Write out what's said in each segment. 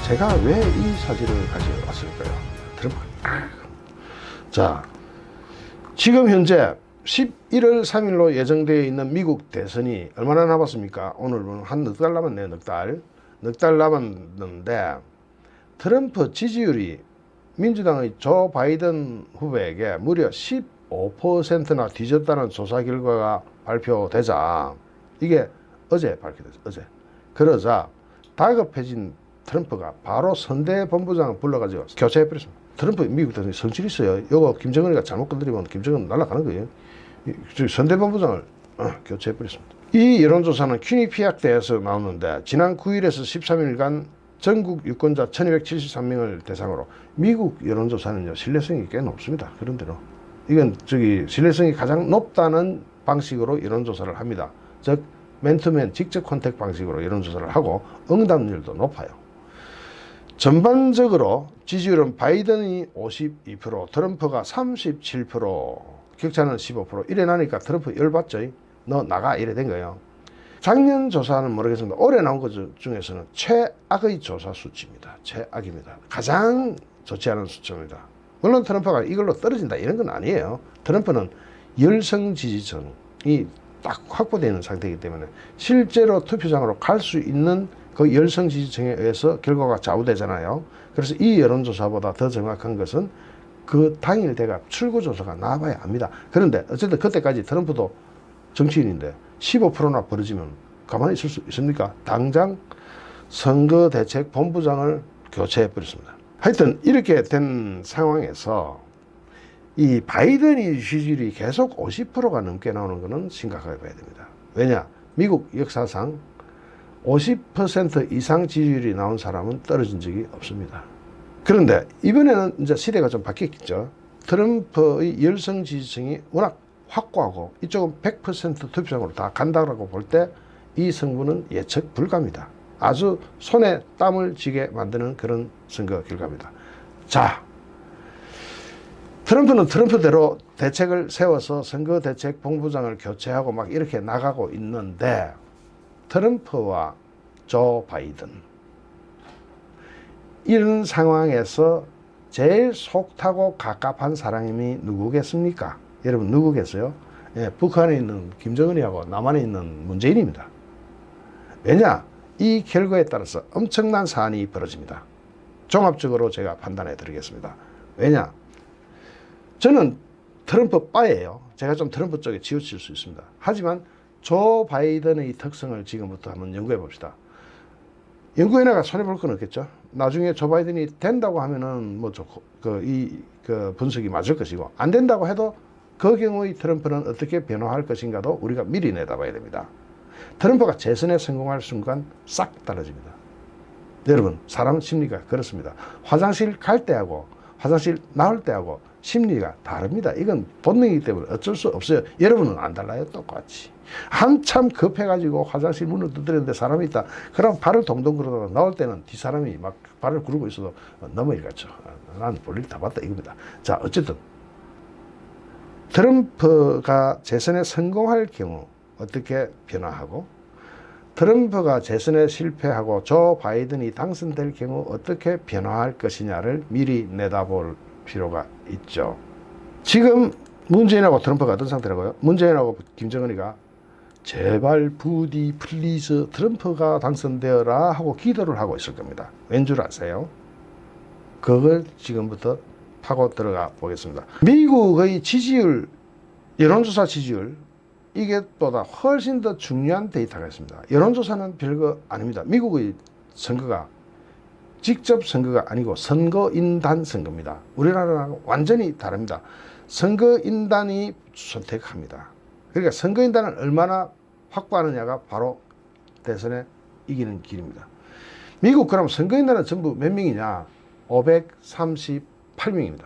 제가 왜 이 사진을 가져왔을까요? 자, 지금 현재 11월 3일로 예정되어 있는 미국 대선이 얼마나 남았습니까? 오늘은 한 넉 달 남았네요. 넉 달 남았는데 트럼프 지지율이 민주당의 조 바이든 후보에게 무려 15%나 뒤졌다는 조사 결과가 발표되자, 이게 어제 밝혀졌어요. 어제. 그러자 다급해진 트럼프가 바로 선대본부장을 불러가지고 교체해버렸습니다. 트럼프 미국 대통령이 성질이 있어요. 이거 김정은이가 잘못 건드리면 김정은 날아가는 거예요. 선대본부장을 교체해버렸습니다. 이 여론조사는 퀴니피악대에서 나오는데 지난 9일에서 13일간 전국 유권자 1273명을 대상으로, 미국 여론조사는요 신뢰성이 꽤 높습니다. 그런대로 이건 신뢰성이 가장 높다는 방식으로 여론조사를 합니다. 즉 맨투맨 직접 컨택 방식으로 여론조사를 하고 응답률도 높아요. 전반적으로 지지율은 바이든이 52%, 트럼프가 37%, 격차는 15%. 이래 나니까 트럼프 열받죠. 너 나가 이래 된 거예요. 작년 조사는 모르겠습니다. 올해 나온 것 중에서는 최악의 조사 수치입니다. 최악입니다. 가장 좋지 않은 수치입니다. 물론 트럼프가 이걸로 떨어진다 이런 건 아니에요. 트럼프는 열성 지지층이 딱 확보되어 있는 상태이기 때문에 실제로 투표장으로 갈 수 있는 그 열성 지지층에 의해서 결과가 좌우되잖아요. 그래서 이 여론조사보다 더 정확한 것은 그 당일 대갑 출구조사가 나와봐야 합니다. 그런데 어쨌든 그때까지 트럼프도 정치인인데 15%나 벌어지면 가만히 있을 수 있습니까? 당장 선거대책본부장을 교체해버렸습니다. 하여튼 이렇게 된 상황에서 이 바이든이 지지율이 계속 50%가 넘게 나오는 것은 심각하게 봐야 됩니다. 왜냐? 미국 역사상 50% 이상 지지율이 나온 사람은 떨어진 적이 없습니다. 그런데 이번에는 이제 시대가 좀 바뀌었겠죠. 트럼프의 열성 지지층이 워낙 확고하고 이쪽은 100% 투표장으로 다 간다고 볼 때 이 승부는 예측 불가입니다. 아주 손에 땀을 쥐게 만드는 그런 선거 결과입니다. 자, 트럼프는 트럼프대로 대책을 세워서 선거대책본부장을 교체하고 막 이렇게 나가고 있는데, 트럼프와 조 바이든, 이런 상황에서 제일 속타고 갑갑한 사람이 누구겠습니까? 여러분 누구겠어요? 예, 북한에 있는 김정은이하고 남한에 있는 문재인입니다. 왜냐? 이 결과에 따라서 엄청난 사안이 벌어집니다. 종합적으로 제가 판단해 드리겠습니다. 왜냐? 저는 트럼프 빠예요. 제가 좀 트럼프 쪽에 치우칠 수 있습니다. 하지만 조 바이든의 특성을 지금부터 한번 연구해 봅시다. 연구해내가 손해볼 건 없겠죠. 나중에 조 바이든이 된다고 하면은 뭐 좋고, 그 분석이 맞을 것이고, 안 된다고 해도 그 경우의 트럼프는 어떻게 변화할 것인가도 우리가 미리 내다봐야 됩니다. 트럼프가 재선에 성공할 순간 싹 달라집니다. 여러분, 사람 심리가 그렇습니다. 화장실 갈 때하고 화장실 나올 때하고 심리가 다릅니다. 이건 본능이기 때문에 어쩔 수 없어요. 여러분은 안 달라요. 똑같이. 한참 급해가지고 화장실 문을 두드렸는데 사람이 있다. 그럼 발을 동동 그러다가 나올 때는 뒷사람이 막 발을 구르고 있어도 넘어가죠. 난 볼일 다 봤다 이겁니다. 자, 어쨌든 트럼프가 재선에 성공할 경우 어떻게 변화하고, 트럼프가 재선에 실패하고 조 바이든이 당선될 경우 어떻게 변화할 것이냐를 미리 내다볼 필요가 있죠. 지금 문재인하고 트럼프가 어떤 상태라고요? 문재인하고 김정은이가 제발 부디 플리즈 트럼프가 당선되어라 하고 기도를 하고 있을 겁니다. 왠 줄 아세요? 그걸 지금부터 파고 들어가 보겠습니다. 미국의 지지율, 여론조사 지지율, 이게 보다 훨씬 더 중요한 데이터가 있습니다. 여론조사는 별거 아닙니다. 미국의 선거가 직접 선거가 아니고 선거인단 선거입니다. 우리나라랑 완전히 다릅니다. 선거인단이 선택합니다. 그러니까 선거인단을 얼마나 확보하느냐가 바로 대선에 이기는 길입니다. 미국 그럼 선거인단은 전부 몇 명이냐? 538명입니다.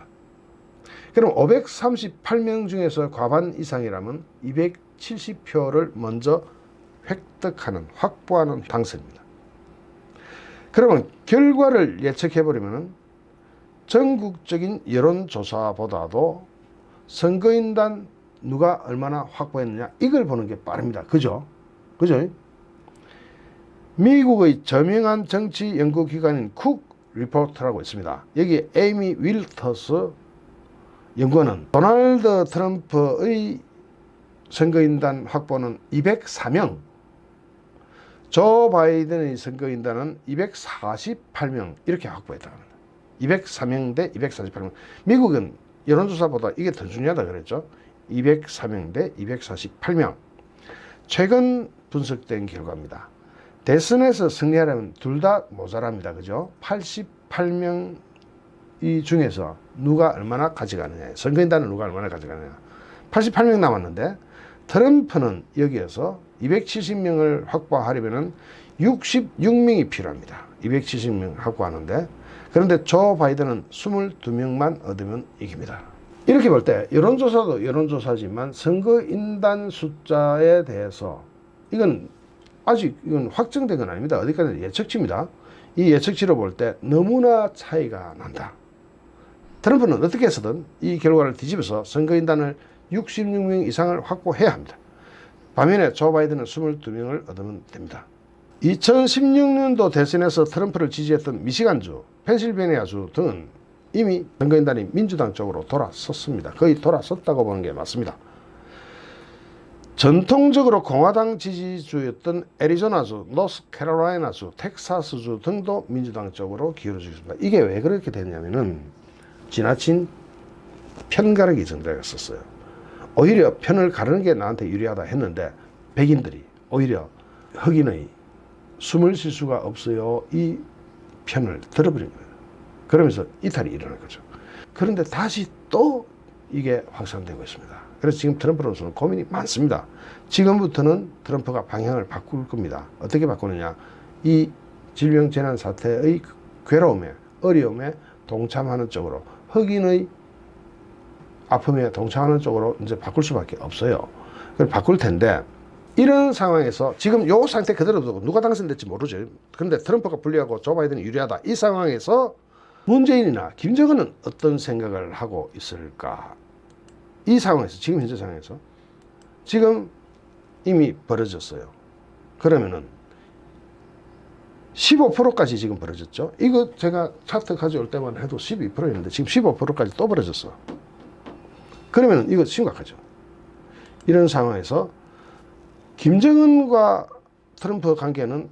그럼 538명 중에서 과반 이상이라면 270표를 먼저 획득하는, 확보하는 당선입니다. 그러면 결과를 예측해버리면 전국적인 여론조사보다도 선거인단 누가 얼마나 확보했느냐, 이걸 보는 게 빠릅니다. 그죠? 미국의 저명한 정치 연구기관인 쿡 리포트라고 있습니다. 여기 에이미 윌터스 연구원은 도널드 트럼프의 선거인단 확보는 204명, 조 바이든의 선거인단은 248명 이렇게 확보했다고 합니다. 204명 대 248명. 미국은 여론조사보다 이게 더 중요하다 그랬죠. 204명 대 248명. 최근 분석된 결과입니다. 대선에서 승리하려면 둘 다 모자랍니다. 그죠? 88명 이 중에서 누가 얼마나 가져가느냐, 선거인단은 누가 얼마나 가져가느냐. 88명 남았는데 트럼프는 여기에서 270명을 확보하려면 66명이 필요합니다. 270명 확보하는데, 그런데 조 바이든은 22명만 얻으면 이깁니다. 이렇게 볼 때 여론조사도 여론조사지만 선거인단 숫자에 대해서 이건 아직 확정된 건 아닙니다. 어디까지 예측치입니다. 이 예측치로 볼 때 너무나 차이가 난다. 트럼프는 어떻게 해서든 이 결과를 뒤집어서 선거인단을 66명 이상을 확보해야 합니다. 반면에 조 바이든은 22명을 얻으면 됩니다. 2016년도 대선에서 트럼프를 지지했던 미시간주, 펜실베니아주 등은 이미 선거인단이 민주당 쪽으로 돌아섰습니다. 거의 돌아섰다고 보는 게 맞습니다. 전통적으로 공화당 지지주였던 애리조나주, 노스캐롤라이나주, 텍사스주 등도 민주당 쪽으로 기울어지고 있습니다. 이게 왜 그렇게 됐냐면은 지나친 편가르기 정도가 있었어요. 오히려 편을 가르는 게 나한테 유리하다 했는데 백인들이 오히려 흑인의 숨을 쉴 수가 없어요 이 편을 들어버린 거예요. 그러면서 이탈이 일어난 거죠. 그런데 다시 또 이게 확산되고 있습니다. 그래서 지금 트럼프로서는 고민이 많습니다. 지금부터는 트럼프가 방향을 바꿀 겁니다. 어떻게 바꾸느냐, 이 질병 재난 사태의 괴로움에, 어려움에 동참하는 쪽으로, 흑인의 아픔에 동참하는 쪽으로 이제 바꿀 수밖에 없어요. 그걸 바꿀 텐데, 이런 상황에서 지금 요 상태 그대로 두고 누가 당선될지 모르죠. 그런데 트럼프가 불리하고 조 바이든이 유리하다. 이 상황에서 문재인이나 김정은은 어떤 생각을 하고 있을까? 이 상황에서, 지금 현재 상황에서 지금 이미 벌어졌어요. 그러면은 15%까지 지금 벌어졌죠. 이거 제가 차트 가져올 때만 해도 12%였는데 지금 15%까지 또 벌어졌어. 그러면 이거 심각하죠. 이런 상황에서 김정은과 트럼프 관계는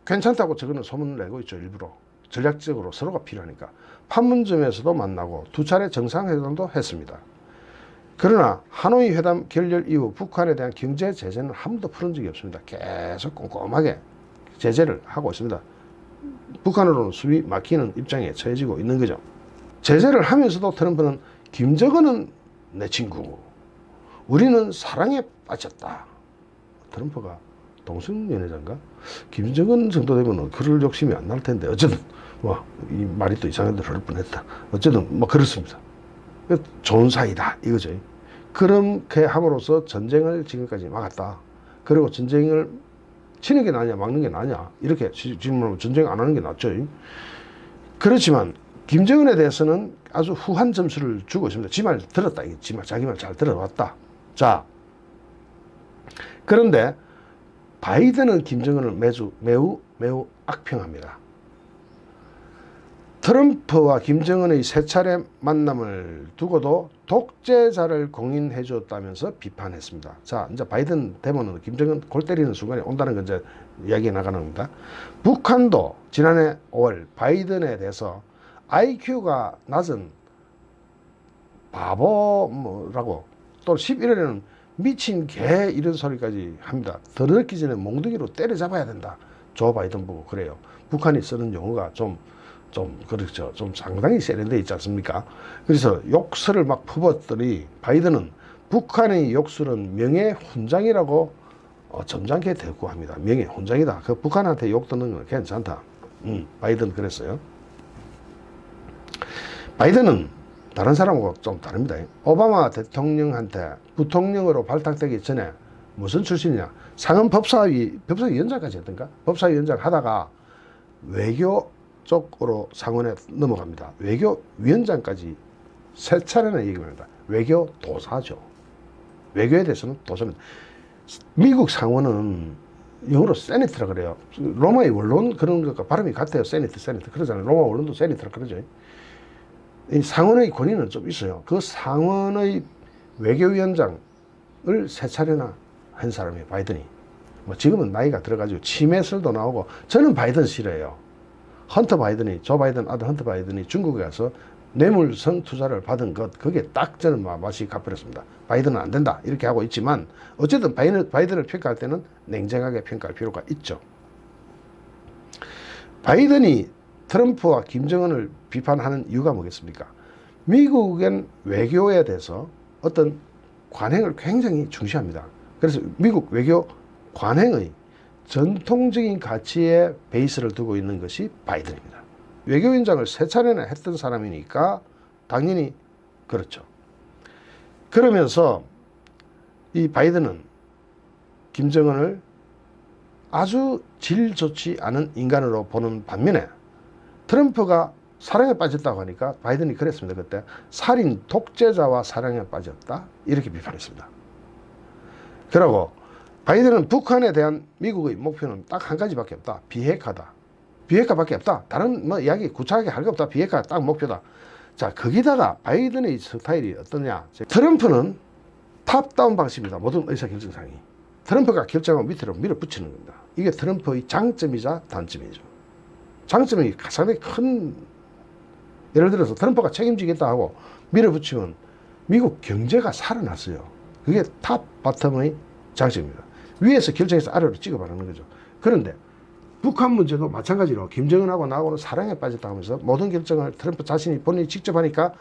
괜찮다고 저거는 소문을 내고 있죠. 일부러 전략적으로 서로가 필요하니까 판문점에서도 만나고 두 차례 정상회담도 했습니다. 그러나 하노이 회담 결렬 이후 북한에 대한 경제 제재는 한 번도 풀은 적이 없습니다. 계속 꼼꼼하게 제재를 하고 있습니다. 북한으로는 숨이 막히는 입장에 처해지고 있는 거죠. 제재를 하면서도 트럼프는 김정은은 내 친구고 우리는 사랑에 빠졌다. 트럼프가 동성연애자인가? 김정은 정도 되면 그럴 욕심이 안 날 텐데 어쨌든 이 말이 또 이상한 데로 흐를 뻔했다. 어쨌든 그렇습니다. 좋은 사이다 이거죠. 그렇게 함으로써 전쟁을 지금까지 막았다. 그리고 전쟁을 치는 게 나냐 막는 게 나냐 이렇게 질문하면 전쟁 안 하는 게 낫죠. 그렇지만 김정은에 대해서는 아주 후한 점수를 주고 있습니다. 지 말 들었다. 자기 말 잘 들어왔다. 자, 그런데 바이든은 김정은을 매우 악평합니다. 트럼프와 김정은의 세 차례 만남을 두고도 독재자를 공인해 줬다면서 비판했습니다. 자, 이제 바이든 되면은 김정은 골 때리는 순간이 온다는 건 이제 이야기해 나가는 겁니다. 북한도 지난해 5월 바이든에 대해서 IQ가 낮은 바보라고, 또 11월에는 미친 개 이런 소리까지 합니다. 더 늦기 전에 몽둥이로 때려잡아야 된다. 조 바이든 보고 그래요. 북한이 쓰는 용어가 좀 그렇죠. 좀 상당히 세련되어 있지 않습니까? 그래서 욕설을 막 퍼붓더니 바이든은 북한의 욕설은 명예훈장이라고 점잖게 대꾸합니다. 명예훈장이다. 그 북한한테 욕 듣는 건 괜찮다. 바이든 그랬어요. 바이든은 다른 사람하고 좀 다릅니다. 오바마 대통령한테 부통령으로 발탁되기 전에 무슨 출신이냐? 상원 법사위원장까지 했던가? 법사위원장 하다가 외교 쪽으로 상원에 넘어갑니다. 외교위원장까지 세 차례나 얘기합니다. 외교도사죠. 외교에 대해서는 도사입니다. 미국 상원은 영어로 세니트라 그래요. 로마의 원론 그런 것과 발음이 같아요. 세니트 그러잖아요. 로마 원론도 세니트라 그러죠. 이 상원의 권위는 좀 있어요. 그 상원의 외교위원장을 세 차례나 한 사람이에요. 바이든이. 뭐 지금은 나이가 들어가지고 치매설도 나오고, 저는 바이든 싫어해요. 헌터 바이든이, 조 바이든 아들 헌터 바이든이 중국에 가서 뇌물성 투자를 받은 것, 그게 딱 저는 맛이 가버렸습니다. 바이든은 안 된다 이렇게 하고 있지만, 어쨌든 바이든을 평가할 때는 냉정하게 평가할 필요가 있죠. 바이든이 트럼프와 김정은을 비판하는 이유가 뭐겠습니까? 미국은 외교에 대해서 어떤 관행을 굉장히 중시합니다. 그래서 미국 외교 관행의 전통적인 가치에 베이스를 두고 있는 것이 바이든입니다. 외교위원장을 세 차례나 했던 사람이니까 당연히 그렇죠. 그러면서 이 바이든은 김정은을 아주 질 좋지 않은 인간으로 보는 반면에, 트럼프가 사랑에 빠졌다고 하니까 바이든이 그랬습니다. 그때 살인 독재자와 사랑에 빠졌다 이렇게 비판했습니다. 그리고 바이든은 북한에 대한 미국의 목표는 딱 한 가지밖에 없다. 비핵화다. 비핵화밖에 없다. 다른 뭐 이야기 구차하게 할 거 없다. 비핵화 딱 목표다. 자, 거기다가 바이든의 스타일이 어떠냐. 트럼프는 탑다운 방식입니다. 모든 의사결정상이. 트럼프가 결정하고 밑으로 밀어붙이는 겁니다. 이게 트럼프의 장점이자 단점이죠. 장점이 상당히 큰, 예를 들어서 트럼프가 책임지겠다 하고 밀어붙이면 미국 경제가 살아났어요. 그게 탑 바텀의 장점입니다. 위에서 결정해서 아래로 찍어버리는 거죠. 그런데 북한 문제도 마찬가지로 김정은하고 나하고는 사랑에 빠졌다 하면서 모든 결정을 트럼프 자신이 본인이 직접 하니까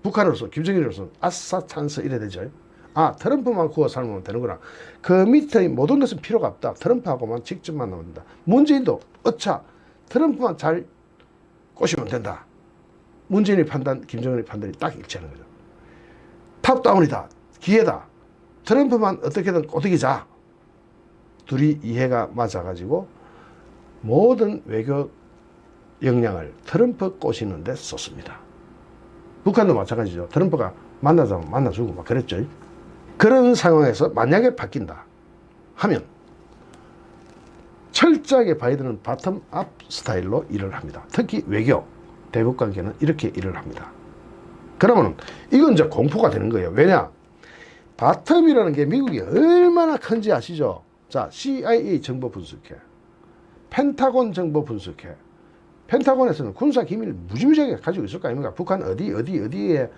북한으로서, 김정일로서 아싸 찬스 이래 되죠. 아, 트럼프만 구워 살면 되는구나. 그 밑에 모든 것은 필요가 없다. 트럼프하고만 직접 만나면 된다. 문재인도 어차 트럼프만 잘 꼬시면 된다. 문재인의 판단, 김정은의 판단이 딱 일치하는 거죠. 탑다운이다. 기회다. 트럼프만 어떻게든 꼬드기자. 둘이 이해가 맞아가지고 모든 외교 역량을 트럼프 꼬시는 데 썼습니다. 북한도 마찬가지죠. 트럼프가 만나자면 만나주고 막 그랬죠. 그런 상황에서 만약에 바뀐다 하면 철저하게 바이든은 바텀업 스타일로 일을 합니다. 특히 외교, 대북 관계는 이렇게 일을 합니다. 그러면 이건 이제 공포가 되는 거예요. 왜냐? 바텀이라는 게 미국이 얼마나 큰지 아시죠? 자, CIA 정보 분석해. 펜타곤 정보 분석해. 펜타곤에서는 군사 기밀 무지무지하게 가지고 있을 거 아닙니까? 북한 어디에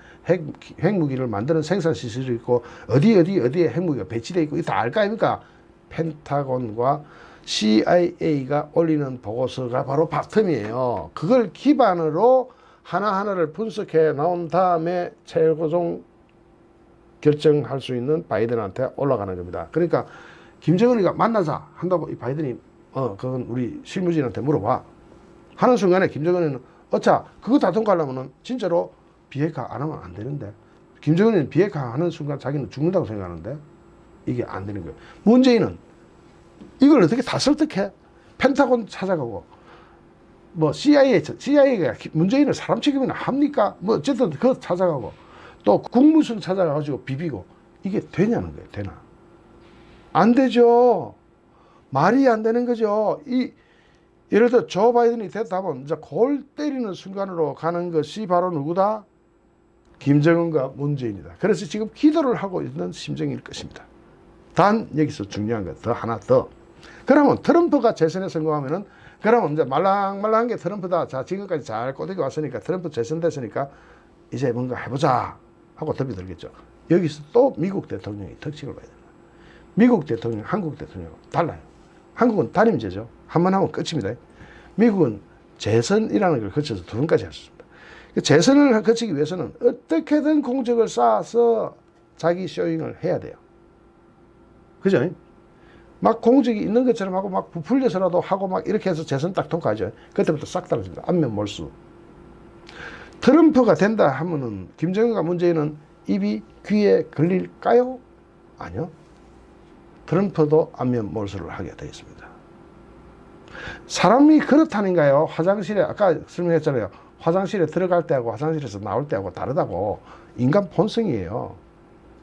핵무기를 만드는 생산 시설이 있고, 어디에 핵무기가 배치되어 있고, 다 알 거 아닙니까? 펜타곤과 CIA가 올리는 보고서가 바로 바텀이에요. 그걸 기반으로 하나하나를 분석해 나온 다음에 최고종 결정할 수 있는 바이든한테 올라가는 겁니다. 그러니까 김정은이가 만나자 한다고 이 바이든이 그건 우리 실무진한테 물어봐 하는 순간에 김정은이는 어차 그거 다 통과하려면 진짜로 비핵화 안 하면 안 되는데, 김정은이는 비핵화 하는 순간 자기는 죽는다고 생각하는데 이게 안 되는 거예요. 문재인은 이걸 어떻게 다 설득해? 펜타곤 찾아가고 뭐 CIA가 문재인을 사람 취급이나 합니까? 뭐 어쨌든 그거 찾아가고 또 국무성 찾아가가지고 비비고, 이게 되냐는 거예요. 되나? 안 되죠. 말이 안 되는 거죠. 예를 들어 조 바이든이 됐다 하면 이제 골 때리는 순간으로 가는 것이 바로 누구다? 김정은과 문재인이다. 그래서 지금 기도를 하고 있는 심정일 것입니다. 단 여기서 중요한 것 더 하나 더. 그러면 트럼프가 재선에 성공하면은, 그러면 이제 말랑말랑한 게 트럼프다. 자, 지금까지 잘 꼬드겨 왔으니까, 트럼프 재선됐으니까 이제 뭔가 해보자 하고 덤이 들겠죠. 여기서 또 미국 대통령의 특징을 봐야 됩니다. 미국 대통령, 한국 대통령 달라요. 한국은 단임제죠. 한 번 하면 끝입니다. 미국은 재선이라는 걸 거쳐서 두 번까지 할 수 있습니다. 재선을 거치기 위해서는 어떻게든 공적을 쌓아서 자기 쇼잉을 해야 돼요. 그죠? 막 공적이 있는 것처럼 하고 막 부풀려서라도 하고 막 이렇게 해서 재선 딱 통과하죠. 그때부터 싹 달라집니다. 안면 몰수. 트럼프가 된다 하면은 김정은과 문재인은 입이 귀에 걸릴까요? 아니요. 트럼프도 안면 몰수를 하게 되어 있습니다. 사람이 그렇다는가요? 화장실에, 아까 설명했잖아요. 화장실에 들어갈 때하고 화장실에서 나올 때하고 다르다고. 인간 본성이에요.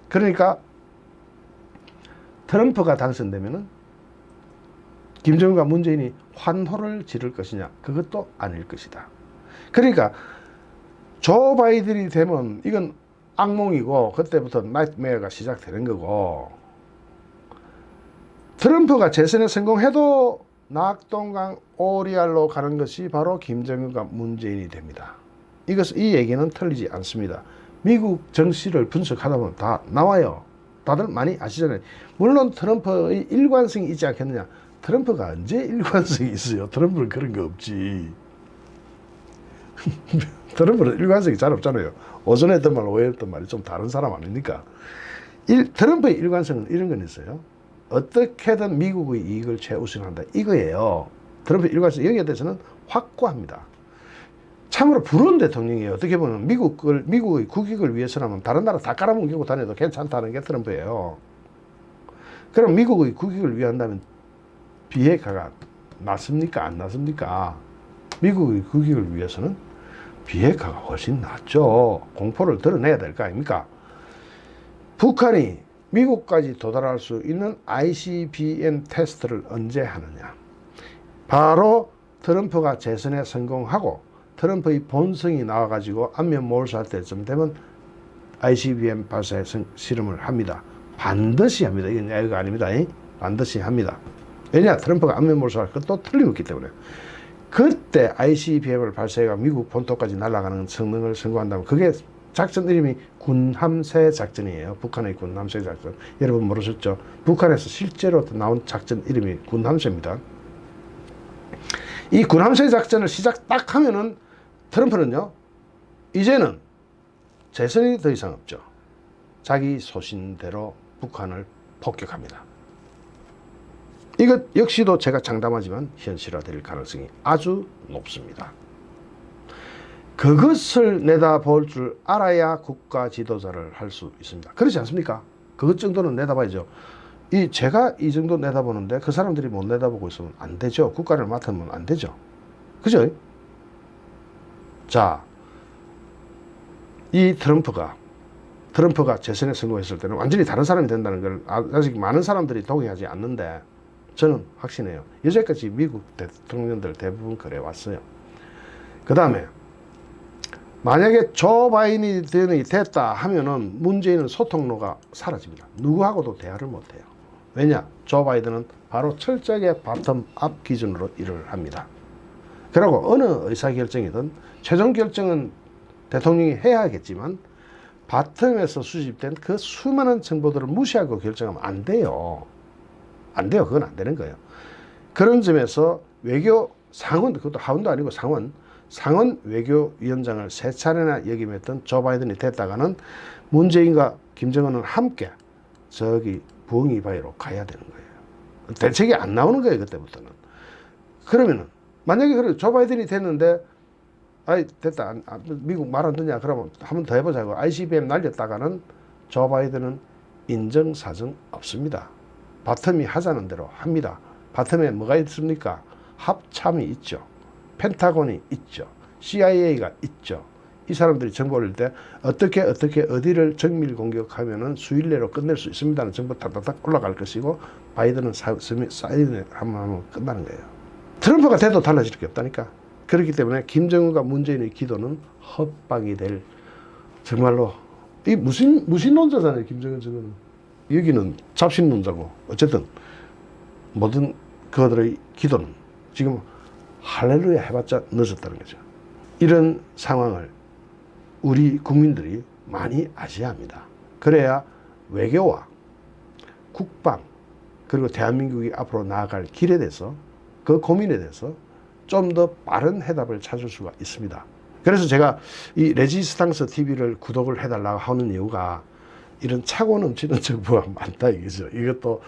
그러니까 트럼프가 당선되면은 김정은과 문재인이 환호를 지를 것이냐? 그것도 아닐 것이다. 그러니까 조 바이든이 되면 이건 악몽이고 그때부터 나이트메어가 시작되는 거고, 트럼프가 재선에 성공해도 낙동강 오리알로 가는 것이 바로 김정은과 문재인이 됩니다. 이 얘기는 틀리지 않습니다. 미국 정치를 분석하다 보면 다 나와요. 다들 많이 아시잖아요. 물론 트럼프의 일관성이 있지 않겠느냐. 트럼프가 언제 일관성이 있어요? 트럼프는 그런 거 없지. 트럼프는 일관성이 잘 없잖아요. 오전에 했던 말, 오후에 했던 말이 좀 다른 사람 아닙니까? 트럼프의 일관성은 이런 건 있어요. 어떻게든 미국의 이익을 최우선한다. 이거예요. 트럼프의 일관성, 여기에 대해서는 확고합니다. 참으로 부러운 대통령이에요. 어떻게 보면 미국의 국익을 위해서라면 다른 나라 다 깔아뭉개고 다녀도 괜찮다는 게 트럼프예요. 그럼 미국의 국익을 위한다면 비핵화가 낫습니까? 안 낫습니까? 미국의 국익을 위해서는 비핵화가 훨씬 낫죠. 공포를 드러내야 될 거 아닙니까? 북한이 미국까지 도달할 수 있는 ICBM 테스트를 언제 하느냐? 바로 트럼프가 재선에 성공하고 트럼프의 본성이 나와가지고 안면 몰수할 때쯤 되면 ICBM 발사에 실험을 합니다. 반드시 합니다. 이건 야유가 아닙니다. 반드시 합니다. 왜냐? 트럼프가 안면 몰수할 것도 틀림없기 때문에. 그때 ICBM을 발사해가 미국 본토까지 날아가는 성능을 선고한다면 그게 작전 이름이 군함세 작전이에요. 북한의 군함세 작전. 여러분 모르셨죠? 북한에서 실제로 나온 작전 이름이 군함세입니다. 이 군함세 작전을 시작 딱 하면은 트럼프는요, 이제는 재선이 더 이상 없죠. 자기 소신대로 북한을 폭격합니다. 이것 역시도 제가 장담하지만 현실화될 가능성이 아주 높습니다. 그것을 내다볼 줄 알아야 국가 지도자를 할 수 있습니다. 그렇지 않습니까? 그것 정도는 내다봐야죠. 제가 이 정도 내다보는데 그 사람들이 못 내다보고 있으면 안 되죠. 국가를 맡으면 안 되죠. 그죠? 자, 이 트럼프가 재선에 성공했을 때는 완전히 다른 사람이 된다는 걸 아직 많은 사람들이 동의하지 않는데 저는 확신해요. 여태까지 미국 대통령들 대부분 그래 왔어요. 그 다음에 만약에 조 바이든이 됐다 하면은 문재인은 소통로가 사라집니다. 누구하고도 대화를 못해요. 왜냐? 조 바이든은 바로 철저하게 바텀업 기준으로 일을 합니다. 그리고 어느 의사결정이든 최종 결정은 대통령이 해야 하겠지만 바텀에서 수집된 그 수많은 정보들을 무시하고 결정하면 안 돼요. 안 돼요. 그건 안 되는 거예요. 그런 점에서 외교 상원, 그것도 하원도 아니고 상원 외교위원장을 3차례나 역임했던 조 바이든이 됐다가는 문재인과 김정은은 함께 저기 부엉이 바위로 가야 되는 거예요. 대책이 안 나오는 거예요. 그때부터는. 그러면은 만약에 조 바이든이 됐는데 아이 됐다, 미국 말 안 듣냐, 그러면 한 번 더 해보자고 ICBM 날렸다가는 조 바이든은 인정사정 없습니다. 바텀이 하자는 대로 합니다. 바텀에 뭐가 있습니까? 합참이 있죠. 펜타곤이 있죠. CIA가 있죠. 이 사람들이 정보를 때 어떻게 어디를 정밀 공격하면은 수일 내로 끝낼 수 있습니다는 정보 탁탁탁 올라갈 것이고 바이든은 사인을 한번 하면 끝나는 거예요. 트럼프가 돼도 달라질 게 없다니까. 그렇기 때문에 김정은과 문재인의 기도는 헛방이 될, 정말로 이 무신론자잖아요. 김정은 저거는. 여기는 잡신론자고 어쨌든 모든 그들의 기도는 지금 할렐루야 해봤자 늦었다는 거죠. 이런 상황을 우리 국민들이 많이 아셔야 합니다. 그래야 외교와 국방 그리고 대한민국이 앞으로 나아갈 길에 대해서, 그 고민에 대해서 좀 더 빠른 해답을 찾을 수가 있습니다. 그래서 제가 이 레지스탕스 TV를 구독을 해달라고 하는 이유가 이런 차고 넘치는 정보가 많다 이거죠. 이것도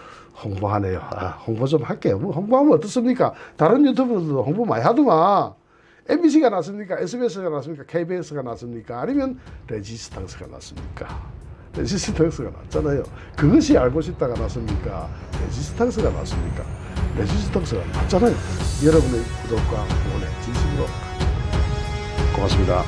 홍보하네요. 홍보 좀 할게요. 뭐 홍보하면 어떻습니까? 다른 유튜브들도 홍보 많이 하더만. MBC가 낫습니까? SBS가 낫습니까? KBS가 낫습니까? 아니면 레지스탕스가 낫습니까? 레지스탕스가 낫잖아요. 그것이 알고 싶다가 낫습니까? 레지스탕스가 낫습니까? 레지스탕스가 낫잖아요. 여러분의 구독과 응원에 진심으로 고맙습니다.